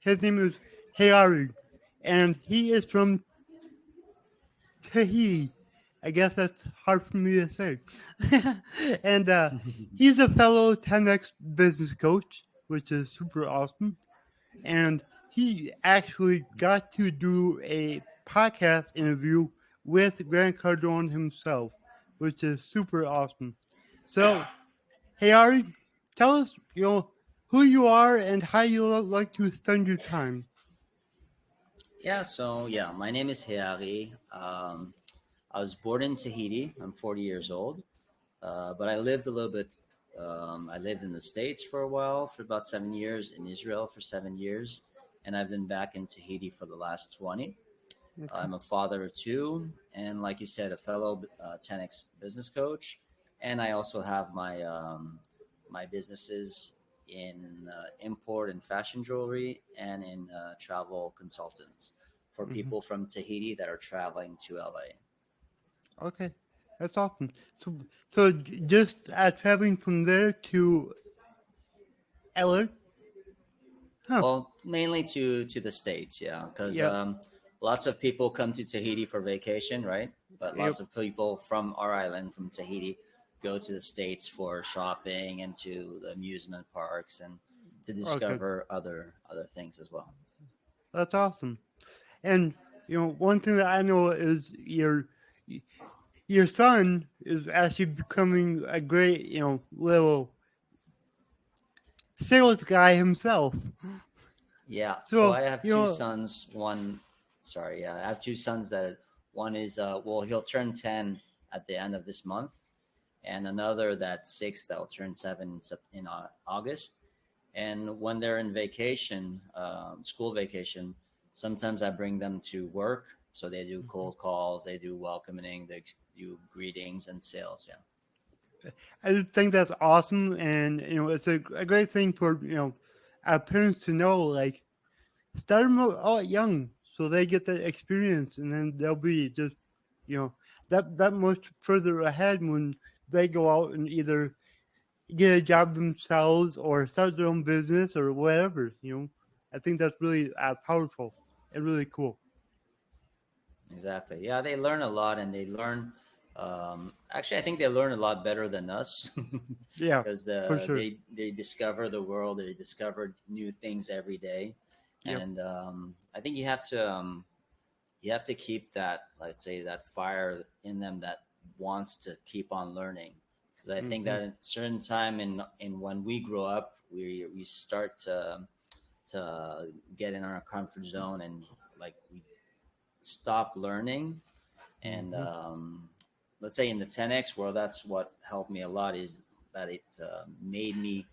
His name is Heiarii, and he is from Tahiti. I guess that's hard for me to say. And he's a fellow 10x business coach, which is super awesome. And he actually got to do a podcast interview with Grant Cardone himself, which is super awesome. So, hey Ari, tell us, who you are and how you like to spend your time. Yeah, my name is Heiarii. I was born in Tahiti. I'm 40 years old, but I lived a little bit. I lived in the States for a while, for about 7 years, in Israel for 7 years, and I've been back in Tahiti for the last 20. Okay. I'm a father of two, and like you said, a fellow 10x business coach, and I also have my businesses in import and fashion jewelry, and in travel consultants for Hmm. people from Tahiti that are traveling to LA. Okay. That's awesome. So just traveling from there to LA? Huh. Well, mainly to the States, yeah, because Yep. lots of people come to Tahiti for vacation, right? But Yep. lots of people from our island, from Tahiti, go to the States for shopping and to the amusement parks and to Okay. discover other things as well. That's awesome. And one thing that I know is your son is actually becoming a great, little sales guy himself. Yeah, so So, I have two sons. I have two sons that one is well, he'll turn 10 at the end of this month, and another that's 6 that will turn 7 in August. And when they're in vacation, school vacation, sometimes I bring them to work. So they do cold calls, they do welcoming, they do greetings and sales. Yeah, I just think that's awesome, and it's a great thing for our parents to know. Like, start them out young, so they get the experience, and then they'll be just you know that much further ahead when they go out and either get a job themselves or start their own business or whatever. I think that's really powerful and really cool. exactly. Yeah, they learn a lot and they learn. Actually, I think they learn a lot better than us Yeah, because for sure. they discover the world, they discover new things every day. Yep. And I think you have to keep that, let's say, that fire in them that wants to keep on learning, because I think Hmm. that at a certain time in when we grow up, we start to get in our comfort zone, and like we stop learning. And Hmm. let's say in the 10x world, that's what helped me a lot, is that it made me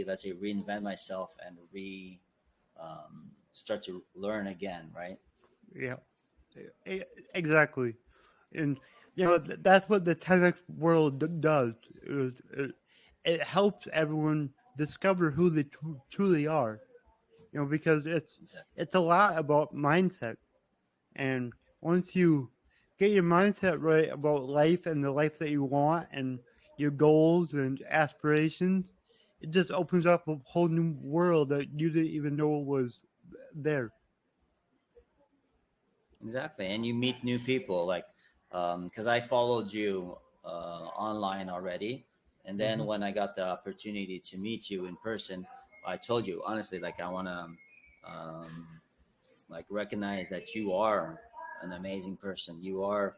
let's say reinvent myself and start to learn again, right? Yeah, e- exactly. And that's what the tech world does. It helps everyone discover who they truly are. Because it's a lot about mindset. And once you get your mindset right about life and the life that you want and your goals and aspirations, it just opens up a whole new world that you didn't even know was there. Exactly, and you meet new people, like because I followed you online already, and then Hmm. when I got the opportunity to meet you in person, I told you honestly, like I want to um, like recognize that you are an amazing person. You are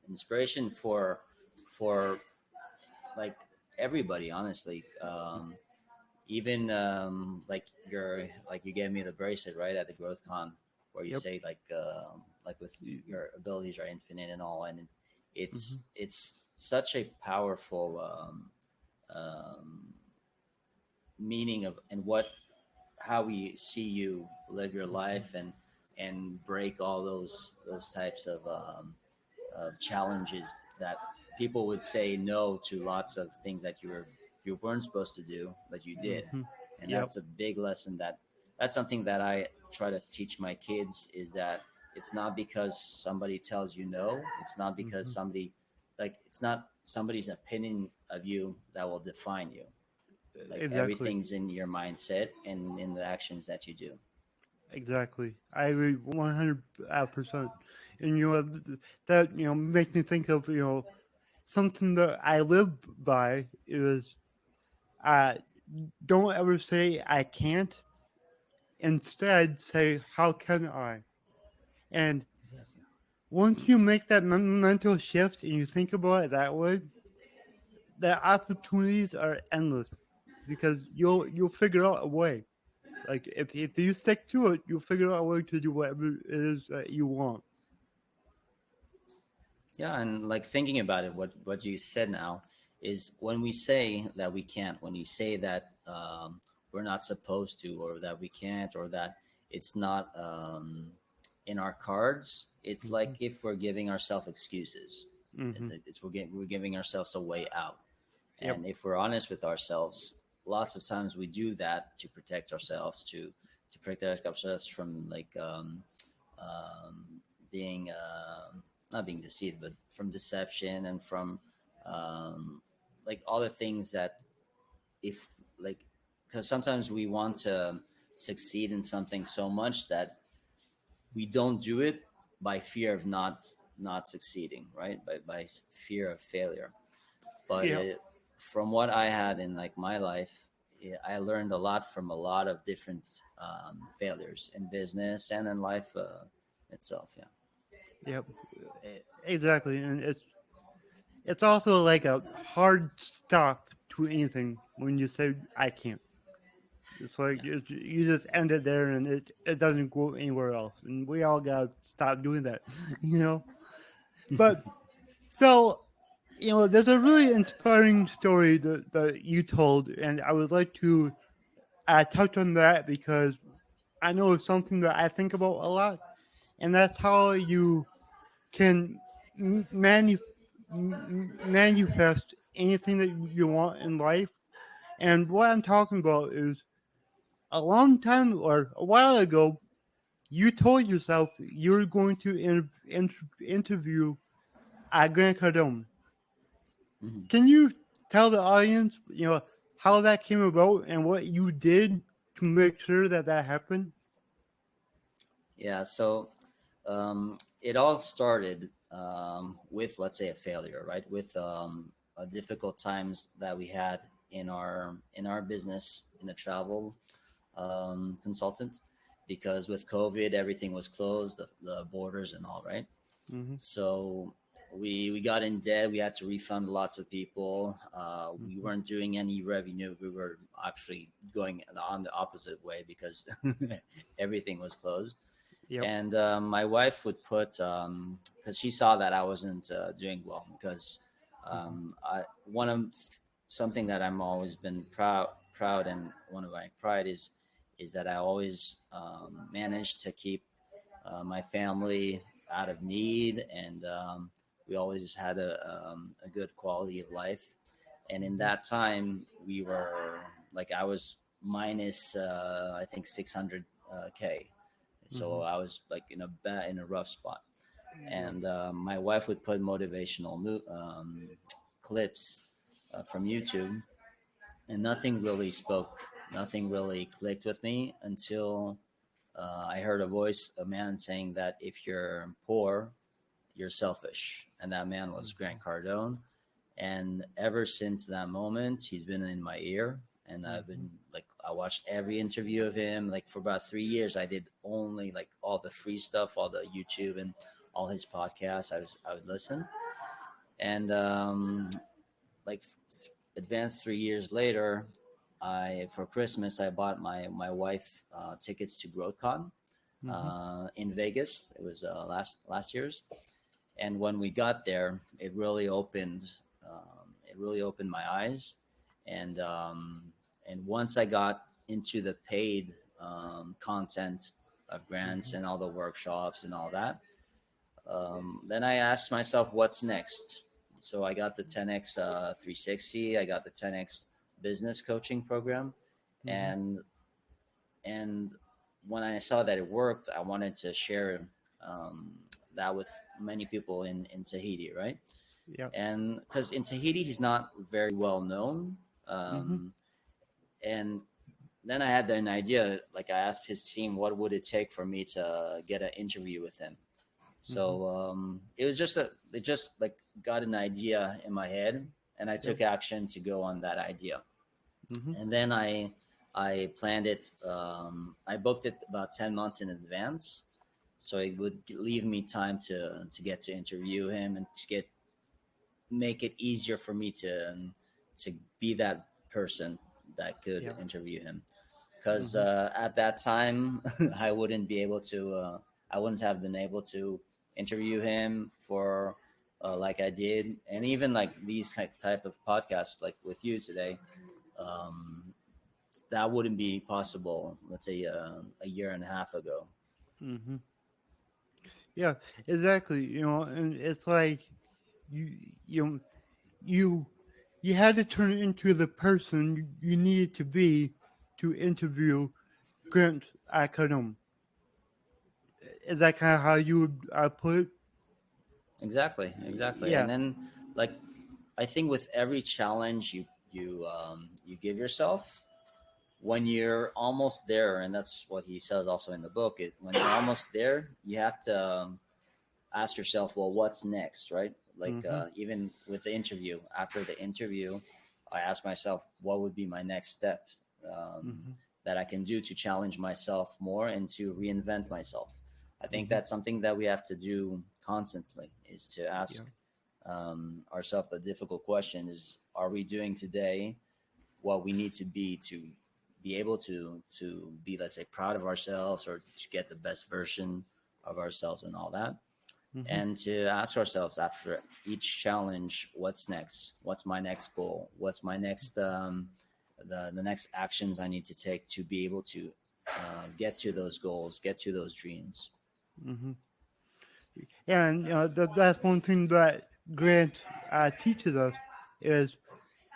inspiration for like everybody, honestly. Even like you gave me the bracelet right at the Growthcon, where you Yep. say like with your abilities are infinite and all, and Hmm. it's such a powerful um, meaning of and what how we see you live your life and break all those types of challenges that people would say no to, lots of things that you weren't supposed to do but you did. Hmm. And Yep. that's a big lesson, that's something that I try to teach my kids, is that it's not because somebody tells you no, it's not because Hmm. somebody, like, it's not somebody's opinion of you that will define you. Like Exactly. everything's in your mindset and in the actions that you do. Exactly. I agree 100%. And that makes me think of something that I live by is uh don't ever say I can't. Instead, say how can I. And Exactly. once you make that mental shift and you think about it that way, the opportunities are endless because you'll figure out a way. Like if you stick to it, you'll figure out a way to do whatever it is that you want. Yeah, and like thinking about it, what you said now is when we say that we can't, when you say that we're not supposed to, or that we can't, or that it's not in our cards, it's Hmm. like if we're giving ourselves excuses. Hmm. We're giving ourselves a way out. Yep. And if we're honest with ourselves, lots of times we do that to protect ourselves, to protect ourselves from like um, being not being deceived, but from deception and from um, like all the things that if like because sometimes we want to succeed in something so much that we don't do it by fear of not succeeding, right? By fear of failure. But Yep. from what I had in like my life, I learned a lot from a lot of different failures in business and in life itself. Yeah. Yep. Exactly. And it's also like a hard stop to anything when you say I can't. It's like Yeah. you just end it there, and it doesn't go anywhere else. And we all gotta stop doing that, you know. But so there's a really inspiring story that you told, and I would like to touch on that because I know it's something that I think about a lot, and that's how you can manifest anything that you want in life. And what I'm talking about is a long time or a while ago, you told yourself you were going to interview Grant Cardone. Mhm. Can you tell the audience, how that came about and what you did to make sure that that happened? Yeah. So it all started with, let's say, a failure, right? With a difficult times that we had in our business in the travel consultant, because with COVID, everything was closed, the borders and all, right? Mm-hmm. So we got in debt. We had to refund lots of people. We Mm-hmm. weren't doing any revenue. We were actually going on the opposite way because everything was closed. Yep. And my wife would put because she saw that I wasn't doing well because Mm-hmm. one of something that I'm always been proud, and one of my pride is that I always managed to keep my family out of need, and we always had a good quality of life. And in Mm-hmm. that time, we were like I was minus I think 600 k, Mm-hmm. so I was like in a rough spot. Yep. And my wife would put motivational clips from YouTube, and nothing really spoke, nothing really clicked with me until I heard a voice, a man saying that if you're poor, you're selfish. And that man was Mm-hmm. Grant Cardone. And ever since that moment, he's been in my ear. And I've Mm-hmm. been like, I watched every interview of him. Like for about 3 years, I did only like all the free stuff, all the YouTube and all his podcasts. I would listen. And like advanced 3 years later, I for Christmas I bought my wife tickets to Growthcon Mm-hmm. in Vegas. It was last year's, and when we got there, it really opened my eyes, and once I got into the paid content of grants Mm-hmm. and all the workshops and all that, then I asked myself, what's next? So I got the 10x 360. I got the 10x business coaching program, Mm-hmm. and and when I saw that it worked, I wanted to share um, that with many people in Tahiti, right? Yep. And because in Tahiti, he's not very well known. Mm-hmm. Um, And then I had an idea. Like I asked his team, what would it take for me to get an interview with him? Mm-hmm. So it was just it just like got an idea in my head, and I Yep. took action to go on that idea. Mm-hmm. And then I planned it. I booked it about 10 months in advance, so it would leave me time to get to interview him and to get make it easier for me to be that person that could Yep. interview him. Because Mm-hmm. at that time, I wouldn't be able to. I wouldn't have been able to interview him for like I did, and even like these type of podcasts, like with you today. Um, that wouldn't be possible. Let's say a year and a half ago. Mm-hmm. Yeah, exactly. And it's like you you know, you you had to turn into the person you needed to be to interview Grant Cardone. Is that kind of how you would put it? Exactly, exactly. And Yeah. then like I think with every challenge you give yourself, when you're almost there, and that's what he says also in the book, is when you're almost there, you have to ask yourself, well, what's next, right? Like Mm-hmm. even with the interview, after the interview, I ask myself, what would be my next steps Mm-hmm. that I can do to challenge myself more and to reinvent myself. I think Mm-hmm. that's something that we have to do constantly, is to Yeah. ask ourselves the difficult question: is are we doing today what we need to be able to be, let's say, proud of ourselves, or to get the best version of ourselves and all that, Mm-hmm. and to ask ourselves after each challenge, what's next, what's my next goal, what's my next the next actions I need to take to be able to get to those goals, get to those dreams. Mm-hmm. And that's one thing that Grant teaches us is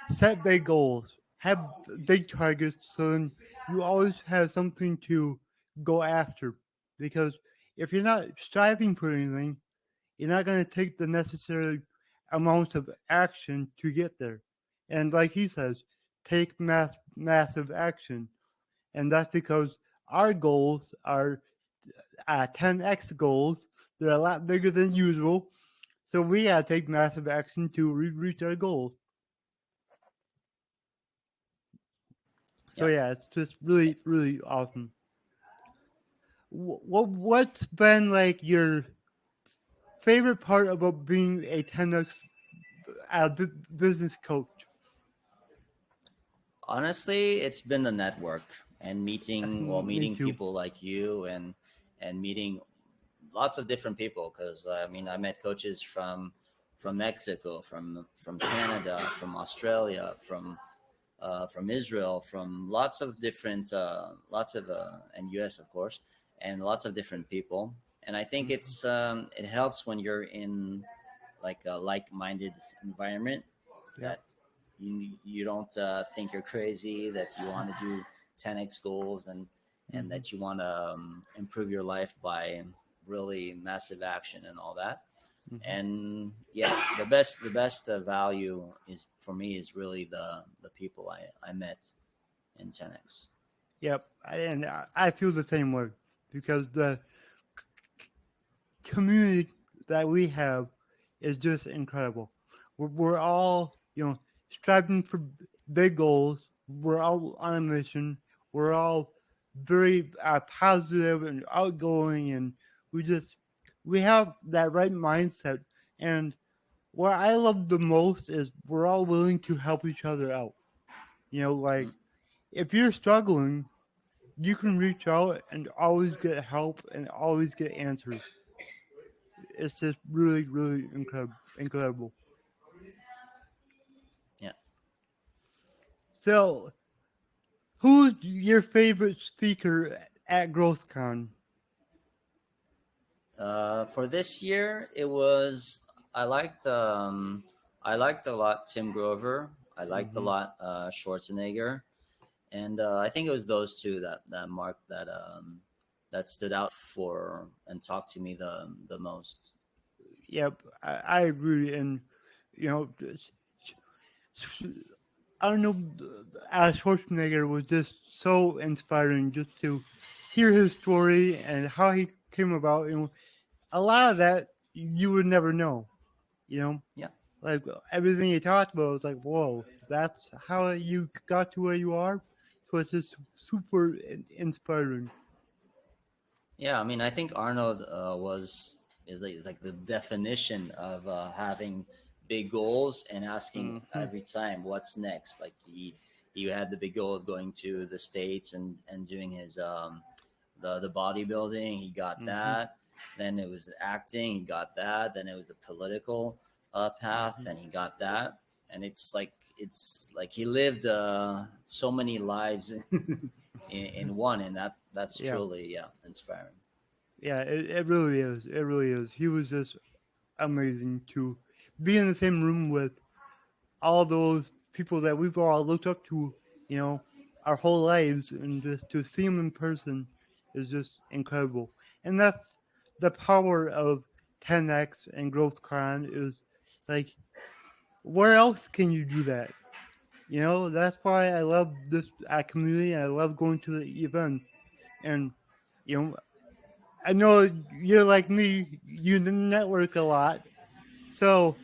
set big goals, have big targets, so then you always have something to go after. Because if you're not striving for anything, you're not going to take the necessary amount of action to get there. And like he says, take massive action. And that's because our goals are 10x goals. They're a lot bigger than usual. So we gotta take massive action to reach our goals. So Yeah. yeah, it's just really, really awesome. What's been like your favorite part about being a 10x business coach? Honestly, it's been the network and Me meeting too. people like you, and meeting lots of different people. Because I mean, I met coaches from Mexico, from Canada, from Australia, from Israel, from lots of different, lots of, and US, of course, and lots of different people. And I think Hmm. it helps when you're in like a like-minded environment, Yep. that you don't think you're crazy, that you want to do 10x goals, and Hmm. that you want to improve your life by really massive action and all that. Hmm. And yeah, the best value is for me is really the people I met in 10x. Yep. And I feel the same way because the community that we have is just incredible. We're all, striving for big goals. We're all on a mission. We're all very positive and outgoing, and we just we have that right mindset. And what I love the most is we're all willing to help each other out. Mhm. Like if you're struggling, you can reach out and always get help and always get answers. It's just really, really incredible. Incredible. Yeah. So, who's your favorite speaker at Growthcon? For this year, it was I liked um, I liked a lot Tim Grover. I liked a Mm-hmm. lot Schwarzenegger, and I think it was those two that marked that stood out for and talked to me the most. Yep, I agree. And you know, Arnold Schwarzenegger was just so inspiring just to hear his story and how he came about. A lot of that you would never know. You know, Yeah. like everything he talked about was like, whoa, that's how you got to where you are. So it's just super inspiring. Yeah, I mean, I think Arnold is like the definition of having big goals and asking Hmm. every time what's next. Like he had the big goal of going to the States and doing his the bodybuilding. He got Hmm. that. Then it was the acting. He got that. Then it was the political path, Hmm. and he got that. And it's like he lived so many lives in one, and that's Yeah, truly inspiring. yeah, it really is. It really is. He was just amazing to be in the same room with all those people that we've all looked up to, you know, our whole lives, and just to see them in person is just incredible. And that's the power of 10x and Growthcon is like, where else can you do that? That's why I love this community. I love going to the events, and you know, I know you're like me. You network a lot, so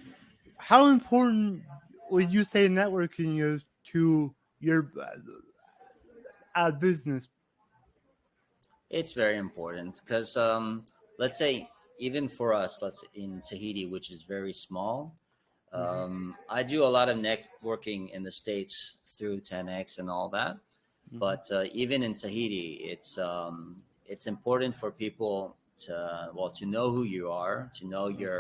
how important would you say networking is to your business? It's very important because let's say even for us, let's in Tahiti, which is very small. Hmm. I do a lot of networking in the States through 10x and all that. Hmm. But even in Tahiti, it's important for people to know who you are, Hmm.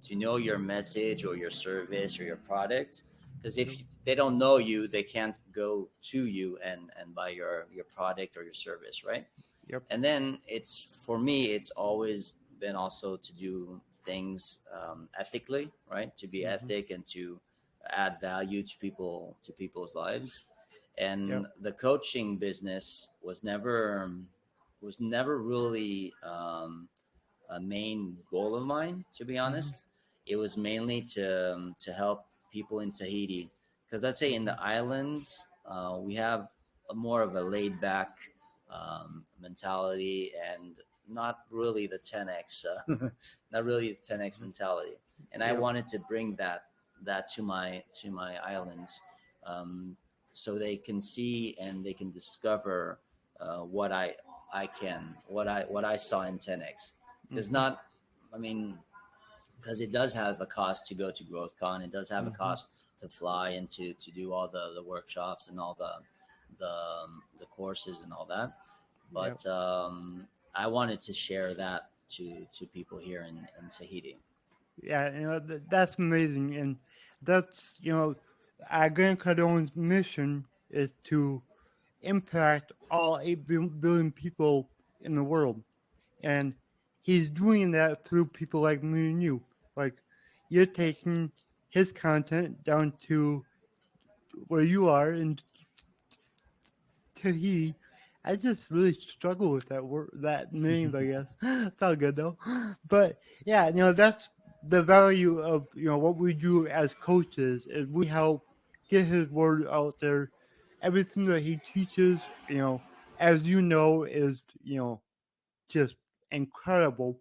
to know your message or your service or your product. Because Yep. if they don't know you, they can't go to you and buy your product or your service, right? Yep. And then it's for me, it's always been also to do things ethically, right? To be Hmm. ethic and to add value to people's lives. Yep. And the coaching business was never really a main goal of mine, to be Hmm. honest. It was mainly to help people in Tahiti, because let's say in Hmm. the islands we have a more of a laid back mentality and not really the 10x, not really the 10x mentality. And I Yep. wanted to bring that to my islands, um, so they can see and they can discover what what I saw in 10x, because Hmm. not I mean because it does have a cost to go to GrowthCon. It does have a Hmm. cost to fly and to do all the workshops and all the courses and all that. Yep. But I wanted to share that to people here in Tahiti. Yeah, that's amazing, and that's Grand Cardone's mission is to impact all 8 billion people in the world, and he's doing that through people like me and you. Like, you're taking his content down to where you are in Tahiti. I just really struggle with that word, that name. I guess it's all good though. But yeah, that's the value of what we do as coaches is we help get his word out there. Everything that he teaches, as is just incredible.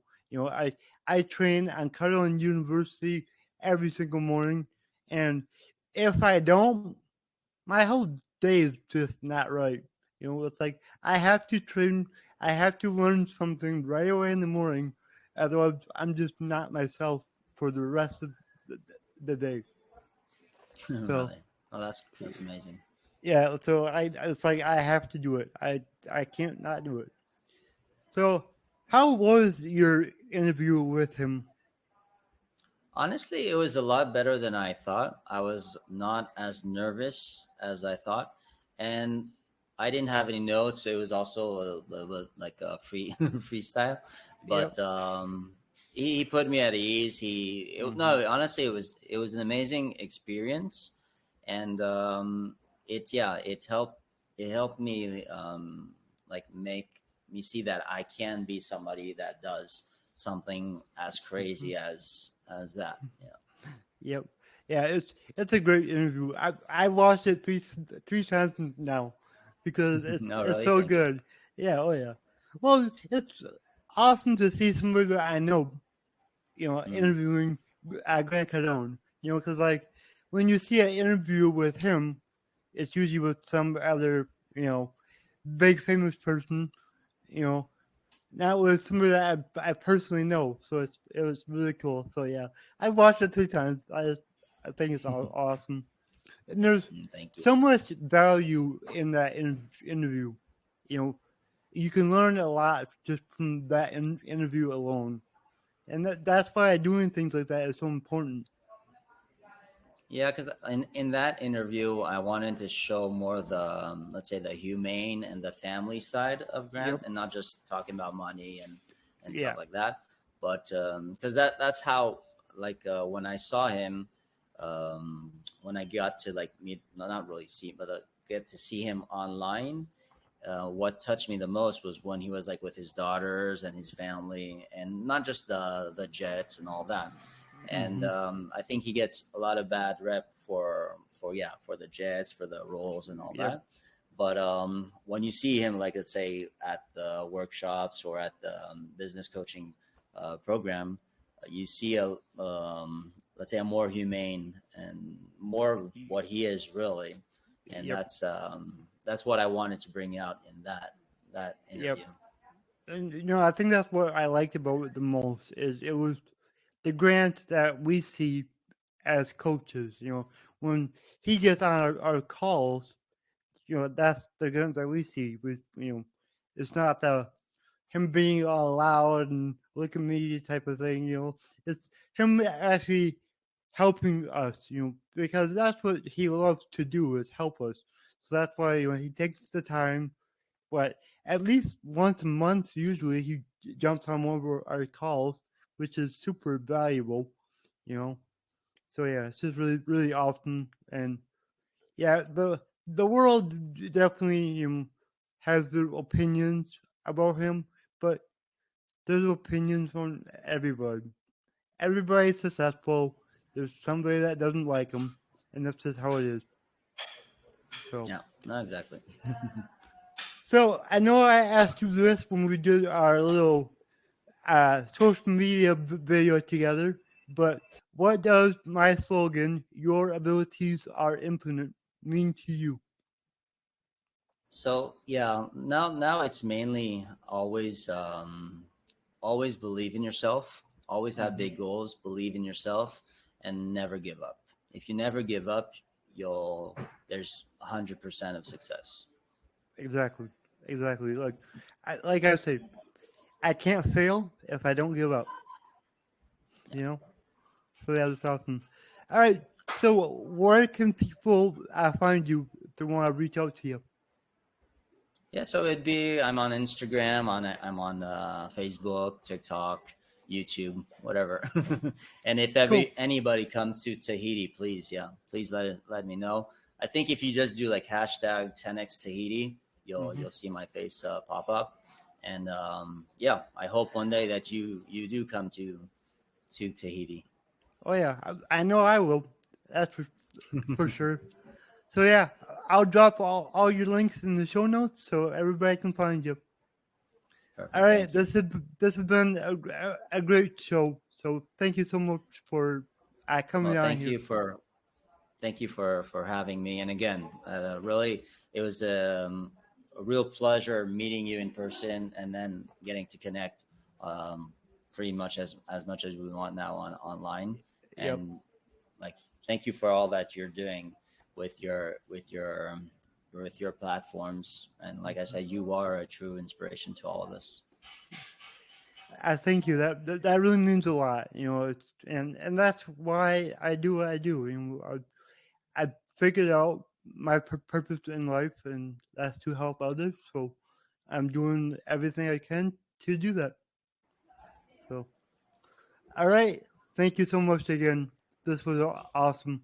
I train on Cardone University every single morning, and if I don't, my whole day is just not right. It's like I have to train, I have to learn something right away in the morning, otherwise I'm just not myself for the rest of the, the day. So Really? Oh, that's amazing. yeah, so it's like I have to do it. I can't not do it. So how was your interview with him? Honestly, it was a lot better than I thought. I was not as nervous as I thought, and I didn't have any notes. So it was also a little bit like a free freestyle, Yep. but he put me at ease. Mm-hmm. No, honestly, it was an amazing experience, and it helped me like make me see that I can be somebody that does something as Mm-hmm. crazy as that. Yeah. Yep. Yeah, it's a great interview. I watched it three times now because No, it's really, so thank you. good. Yeah, oh yeah. Well, it's awesome to see somebody that I know, Mm, interviewing Grant Cardone. Because like when you see an interview with him, it's usually with some other, you know, big famous person. You know, not with somebody that I personally know. So it was really cool. So yeah, I watched it three times. I think it's awesome. And there's thank you. so much value in that interview. You know, you can learn a lot just from that interview alone, and that's why doing things like that is so important. Yeah, because in that interview, I wanted to show more the let's say the humane and the family side of Grant, Yep. and not just talking about money and stuff Yeah. like that. But because that's how like when I saw him, um, when I got to like meet, no, not really see, but get to see him online. What touched me the most was when he was like with his daughters and his family, and not just the jets and all that. And Hmm. I think he gets a lot of bad rep for yeah, for the jets, for the roles and all Yep. that. But when you see him, like let's say at the workshops or at the business coaching program, you see a let's say a more humane and more what he is really, and Yep. that's what I wanted to bring out in that Yep. interview. And I think that's what I liked about it the most is it was the Grant that we see as coaches. When he gets on our calls, that's the Grant that we see. It's not the him being all loud and look at me type of thing. It's him actually helping us. Because that's what he loves to do is help us. So that's why he takes the time. But at least once a month, usually he jumps on one of our calls, which is super valuable. You know. So yeah, it's just really really awesome. And yeah, the world definitely has their opinions about him, but there's opinions from everybody. Everybody's successful. There's somebody that doesn't like him, and that's just how it is. So, Yeah, no, exactly. so I know I asked you this when we did our little social media video together, but what does my slogan, "Your abilities are infinite," mean to you? So yeah, now it's mainly always believe in yourself, always have Hmm. big goals, believe in yourself, and never give up. If you never give up, you'll there's 100% of success. Exactly, exactly. Like I said, I can't fail if I don't give up. Yeah. You know. So yeah, that's awesome. All right. So where can people find you if they want to reach out to you? Yeah, so it'd be I'm on Instagram, I'm on Facebook, TikTok, YouTube, whatever. And if Cool. anybody comes to Tahiti, please, yeah, please let me know. I think if you just do like hashtag 10x Tahiti, Hmm. you'll see my face pop up. And yeah, I hope one day that you do come to Tahiti. Oh yeah, I know I will. That's for sure. So yeah, I'll drop all your links in the show notes so everybody can find you. All Perfect, right, thank you. this has been a great show. So thank you so much for Well, coming on here. thank you for having me. And again, really, it was a real pleasure meeting you in person and then getting to connect um, pretty much as much as we want now on online. Yep. And like, thank you for all that you're doing with your platforms. And like I said, you are a true inspiration to all of us. I thank you. That really means a lot. And that's why I do what I do. I figured out my purpose in life, and that's to help others. So I'm doing everything I can to do that. So, all right. Thank you so much again. This was awesome.